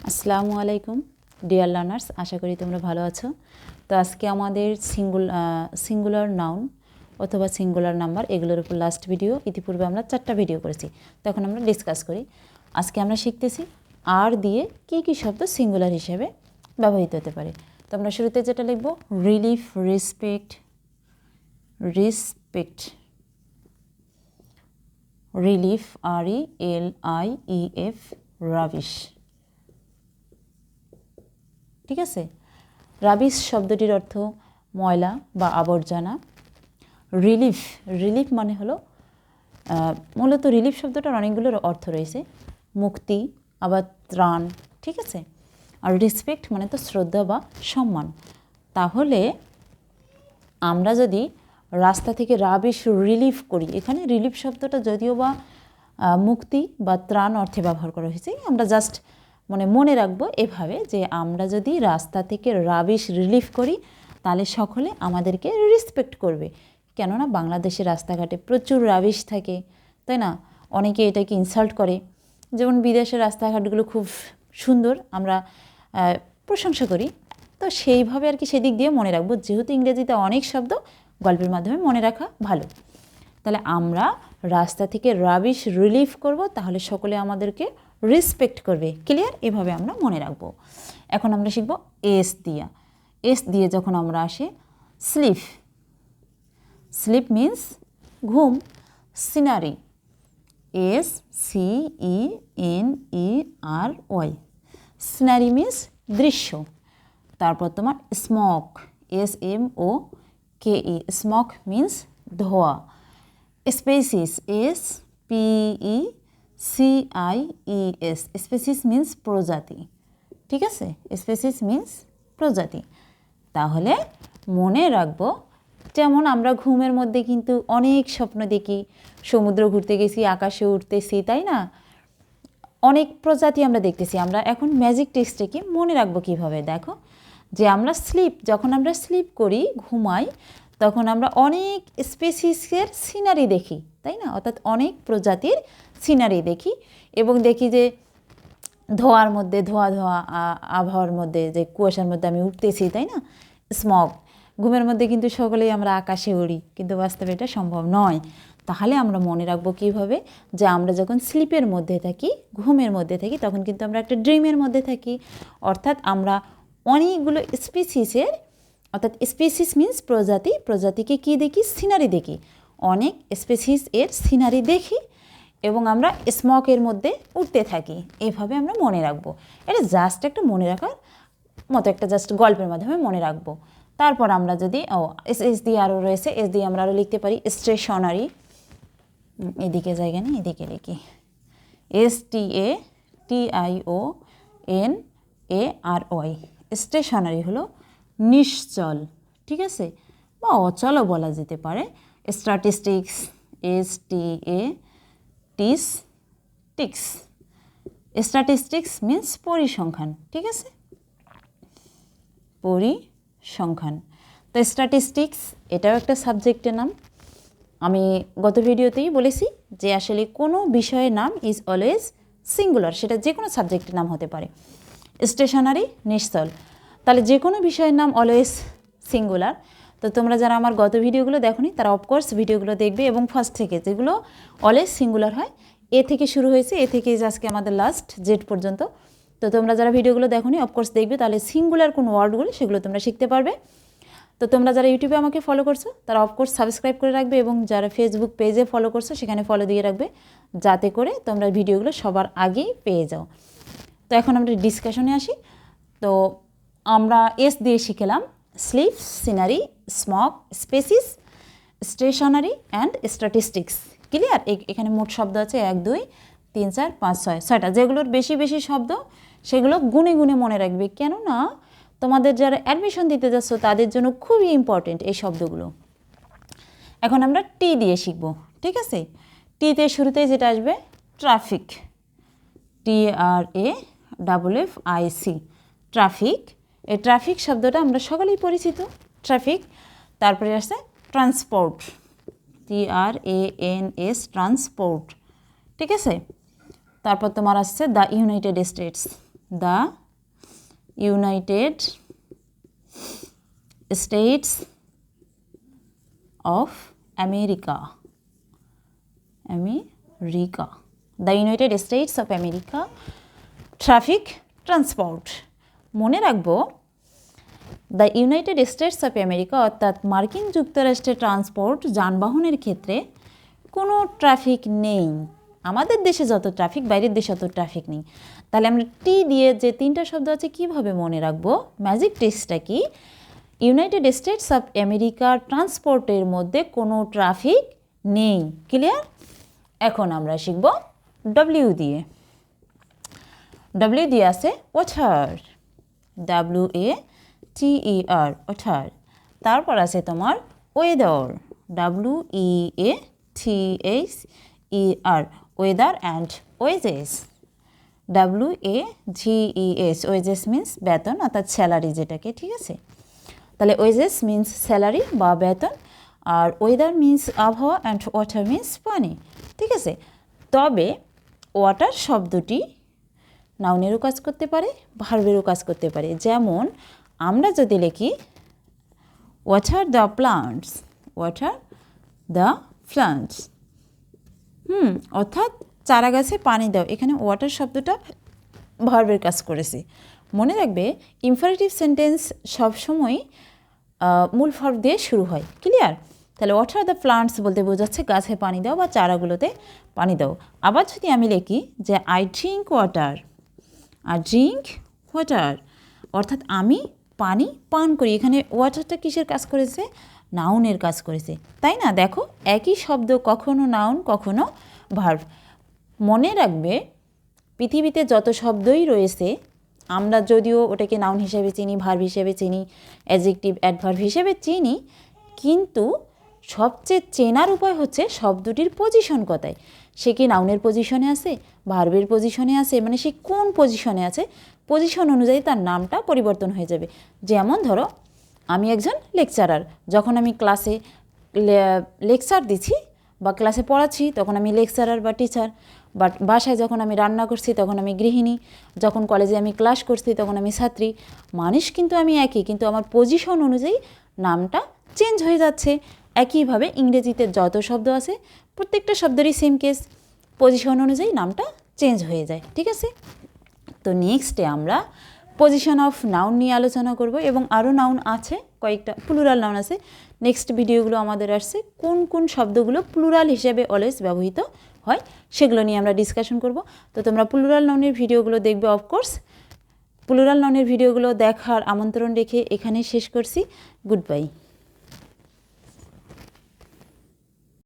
আসসালামুআলাইকুম dear learners, আশা করি তোমরা ভালো আছো। তো আজকে আমাদের সিঙ্গুলার নাউন অথবা সিঙ্গুলার নাম্বার এগুলোর উপর লাস্ট ভিডিও, ইতিপূর্বে আমরা 4টা ভিডিও করেছি। তখন আমরা ডিসকাস করি। আজকে আমরা শিখতেছি আর দিয়ে কি কি শব্দ সিঙ্গুলার হিসেবে ব্যবহৃত হতে পারে। তো আমরা শুরুতে যেটা লিখব, relief, respect, relief, RELIEF, rubbish. ঠিক আছে, রাবিশ শব্দটির অর্থ ময়লা বা আবর্জনা। রিলিফ মানে হলো মূলত রিলিফ শব্দটার অনেকগুলোর অর্থ রয়েছে, মুক্তি, আবার ত্রাণ। ঠিক আছে, আর রেসপেক্ট মানে তো শ্রদ্ধা বা সম্মান। তাহলে আমরা যদি রাস্তা থেকে রাবিশ রিলিফ করি, এখানে রিলিফ শব্দটা যদিও বা মুক্তি বা ত্রাণ অর্থে ব্যবহার করা হয়েছে, আমরা জাস্ট মনে রাখবো এভাবে যে আমরা যদি রাস্তা থেকে রাবিশ রিলিফ করি তাহলে সকলে আমাদেরকে রেসপেক্ট করবে। কেননা বাংলাদেশের রাস্তাঘাটে প্রচুর রাবিশ থাকে, তাই না? অনেকে এটাকে ইনসাল্ট করে। যেমন বিদেশের রাস্তাঘাটগুলো খুব সুন্দর, আমরা প্রশংসা করি। তো সেইভাবে আর কি সেদিক দিয়ে মনে রাখবো, যেহেতু ইংরেজিতে অনেক শব্দ গল্পের মাধ্যমে মনে রাখা ভালো। তাহলে আমরা রাস্তা থেকে রাবিশ রিলিফ করব, তাহলে সকলে আমাদেরকে রেসপেক্ট করবে। ক্লিয়ার? এভাবে আমরা মনে রাখবো। এখন আমরা শিখব এস দিয়ে যখন আমরা আসে, স্লিপ মিন্স ঘুম। সিনারি, SCENERY, সিনারি মিন্স দৃশ্য। তারপর তোমার স্মোক, SMOKE, স্মোক মিন্স ধোঁয়া। স্পেসিস, SPECIES, স্পেসিস মিন্স প্রজাতি। ঠিক আছে, স্পেসিস মিন্স প্রজাতি। তাহলে মনে রাখবো, যেমন আমরা ঘুমের মধ্যে কিন্তু অনেক স্বপ্ন দেখি, সমুদ্র ঘুরতে গেছি, আকাশে উঠতেছি, তাই না? অনেক প্রজাতি আমরা দেখতেছি। আমরা এখন ম্যাজিক টেক্সটে কি মনে রাখবো কীভাবে? দেখো, যে আমরা যখন আমরা স্লিপ করি, ঘুমাই, তখন আমরা অনেক স্পেসিসের সিনারি দেখি, তাই না? অর্থাৎ অনেক প্রজাতির সিনারি দেখি এবং দেখি যে ধোঁয়ার মধ্যে, ধোঁয়া আবহাওয়ার মধ্যে, যে কুয়াশার মধ্যে আমি উঠতেছি, তাই না? স্মগ। ঘুমের মধ্যে কিন্তু সকলেই আমরা আকাশে উড়ি, কিন্তু বাস্তবে এটা সম্ভব নয়। তাহলে আমরা মনে রাখবো কীভাবে? যে আমরা যখন স্লিপের মধ্যে থাকি, ঘুমের মধ্যে থাকি, তখন কিন্তু আমরা একটা ড্রিমের মধ্যে থাকি। অর্থাৎ আমরা অনেকগুলো স্পিসিসের, অর্থাৎ স্পিসিস মিন্স প্রজাতি, প্রজাতিকে কী দেখি? সিনারি দেখি। অনেক স্পিসিস এর সিনারি দেখি এবং আমরা স্মকের মধ্যে উঠতে থাকি। এভাবে আমরা মনে রাখবো। এটা জাস্ট একটা মনে রাখার মতো, একটা জাস্ট গল্পের মাধ্যমে মনে রাখবো। তারপর আমরা যদি এস দিয়ে আরও রয়েছে, এস দিয়ে আমরা আরও লিখতে পারি স্টেশনারি। এদিকে জায়গা নেই, এদিকে লিখি STATIONARY। স্টেশনারি হলো নিশ্চল, ঠিক আছে, বা অচলও বলা যেতে পারে। স্ট্যাটিস্টিক্স, স্ট্যাটিস্টিক্স মিন্স পরিসংখ্যান। ঠিক আছে, পরিসংখ্যান। তো স্ট্যাটিস্টিক্স এটাও একটা সাবজেক্টের নাম। আমি গত ভিডিওতেই বলেছি যে আসলে কোনো বিষয়ের নাম ইজ অলওয়েজ সিঙ্গুলার, সেটা যে কোনো সাবজেক্টের নাম হতে পারে। স্টেশনারি নিশ্চল, তাহলে যে কোনো বিষয়ের নাম অলওয়েজ সিঙ্গুলার। তো তোমরা যারা আমার গত ভিডিওগুলো দেখোনি তারা অফকোর্স ভিডিওগুলো দেখবে এবং ফার্স্ট থেকে যেগুলো অলওয়েজ সিঙ্গুলার হয়, এ থেকে শুরু হয়েছে, এ থেকে আজকে আমাদের লাস্ট জেড পর্যন্ত। তো তোমরা যারা ভিডিওগুলো দেখোনি অফকোর্স দেখবে, তাহলে সিঙ্গুলার কোন ওয়ার্ডগুলো সেগুলো তোমরা শিখতে পারবে। তো তোমরা যারা ইউটিউবে আমাকে ফলো করছো তারা অফকোর্স সাবস্ক্রাইব করে রাখবে এবং যারা ফেসবুক পেজে ফলো করছো সেখানে ফলো দিয়ে রাখবে, যাতে করে তোমরা ভিডিওগুলো সবার আগেই পেয়ে যাও। তো এখন আমরা ডিসকাশনে আসি। তো আমরা এস দিয়ে শিখলাম slip, scenery, smock, species, stationery and statistics. Clear? এখানে মোট শব্দ আছে 1 2 3 4 5 6, 6টা। যেগুলোর বেশি বেশি শব্দ সেগুলো গুনে গুনে মনে রাখবে, কেননা তোমাদের যারা অ্যাডমিশন দিতে যাচ্ছ তাদের জন্য খুবই ইম্পর্টেন্ট এই শব্দগুলো। এখন আমরা টি দিয়ে শিখব। ঠিক আছে, টিতে শুরুতে যেটা আসবে ট্রাফিক, TRAFFIC, ট্রাফিক। এই ট্রাফিক শব্দটা আমরা সকলেই পরিচিত, ট্রাফিক। তারপরে আসছে ট্রান্সপোর্ট, TRANS, ট্রান্সপোর্ট। ঠিক আছে, তারপর তোমার আসছে the United states, the United states of America the United states of America traffic transport. মনে রাখবো the United states of America অর্থাৎ মার্কিন যুক্তরাষ্ট্রের ট্রান্সপোর্ট যানবাহনের ক্ষেত্রে কোনো ট্রাফিক নেই। আমাদের দেশে যত ট্রাফিক বাইরের দেশে অত ট্রাফিক নেই। তাহলে আমরা টি দিয়ে যে তিনটা শব্দ আছে কীভাবে মনে রাখবো? ম্যাজিক টেক্সটটা কি? ইউনাইটেড স্টেটস অফ আমেরিকার ট্রান্সপোর্টের মধ্যে কোনো ট্রাফিক নেই। ক্লিয়ার? এখন আমরা শিখব ডব্লিউ দিয়ে। ডব্লিউ দিয়ে আছে ওয়াটার, WATER ওয়াটার। তারপর আছে তোমার weather, WEATHER weather and wages, WAGES wages means বেতন অর্থাৎ স্যালারি যেটাকে, ঠিক আছে? তাহলে ওয়েজেস মিন্স স্যালারি বা বেতন, আর ওয়েদার মিন্স আবহাওয়া, অ্যান্ড ওয়াটার মিন্স পানি, ঠিক আছে? তবে ওয়াটার শব্দটি নাউনেরও কাজ করতে পারে, ভার্বেরও কাজ করতে পারে। যেমন আমরা যদি লিখি water the plants, water the plants, অর্থাৎ চারা গাছে পানি দাও, এখানে ওয়াটার শব্দটা ভার্বের কাজ করেছে। মনে রাখবে ইমপারেটিভ সেন্টেন্স সবসময় মূল ভার্ব দিয়ে শুরু হয়। ক্লিয়ার? তাহলে ওয়াটার দ্য প্লান্টস বলতে বোঝাচ্ছে গাছে পানি দাও বা চারাগুলোতে পানি দাও। আবার যদি আমি লিখি যে আই ড্রিঙ্ক ওয়াটার, অর্থাৎ আমি পানি পান করি, এখানে ওয়াটারটা কিসের কাজ করেছে? নাউনের কাজ করেছে, তাই না? দেখো একই শব্দ কখনো নাউন কখনো ভার্ব। মনে রাখবে পৃথিবীতে যত শব্দই রয়েছে আমরা যদিও ওটাকে নাউন হিসেবে চিনি, ভার্ব হিসেবে চিনি, অ্যাডজেক্টিভ অ্যাডভার্ব হিসেবে চিনি, কিন্তু সবচেয়ে চেনার উপায় হচ্ছে শব্দটির পজিশন কোথায়। সে কি নাউনের পজিশনে আছে, ভার্বের পজিশনে আছে, মানে সে কোন পজিশনে আছে, পজিশন অনুযায়ী তার নামটা পরিবর্তন হয়ে যাবে। যেমন ধরো আমি একজন লেকচারার, যখন আমি ক্লাসে লেকচার দিচ্ছি বা ক্লাসে পড়াচ্ছি তখন আমি লেকচারার বা টিচার, বাট বাসায় যখন আমি রান্না করছি তখন আমি গৃহিণী, যখন কলেজে আমি ক্লাস করছি তখন আমি ছাত্রী। মানুষ কিন্তু আমি একই, কিন্তু আমার পজিশন অনুযায়ী নামটা চেঞ্জ হয়ে যাচ্ছে। একইভাবে ইংরেজিতে যত শব্দ আছে প্রত্যেকটা শব্দেরই সেম কেস, পজিশন অনুযায়ী নামটা চেঞ্জ হয়ে যায়, ঠিক আছে? তো নেক্সটে আমরা পজিশন অফ নাউন নিয়ে আলোচনা করব, এবং আরও নাউন আছে, কয়েকটা প্লুরাল নাউন আছে। নেক্সট ভিডিওগুলো আমাদের আসছে কোন কোন শব্দগুলো প্লুরাল হিসেবে অলওয়েজ ব্যবহৃত হয় সেগুলো নিয়ে আমরা ডিসকাশন করব। তো তোমরা প্লুরাল নাউনের ভিডিওগুলো দেখবে অফকোর্স। প্লুরাল নাউনের ভিডিওগুলো দেখার আমন্ত্রণ রেখে এখানেই শেষ করছি। Good bye.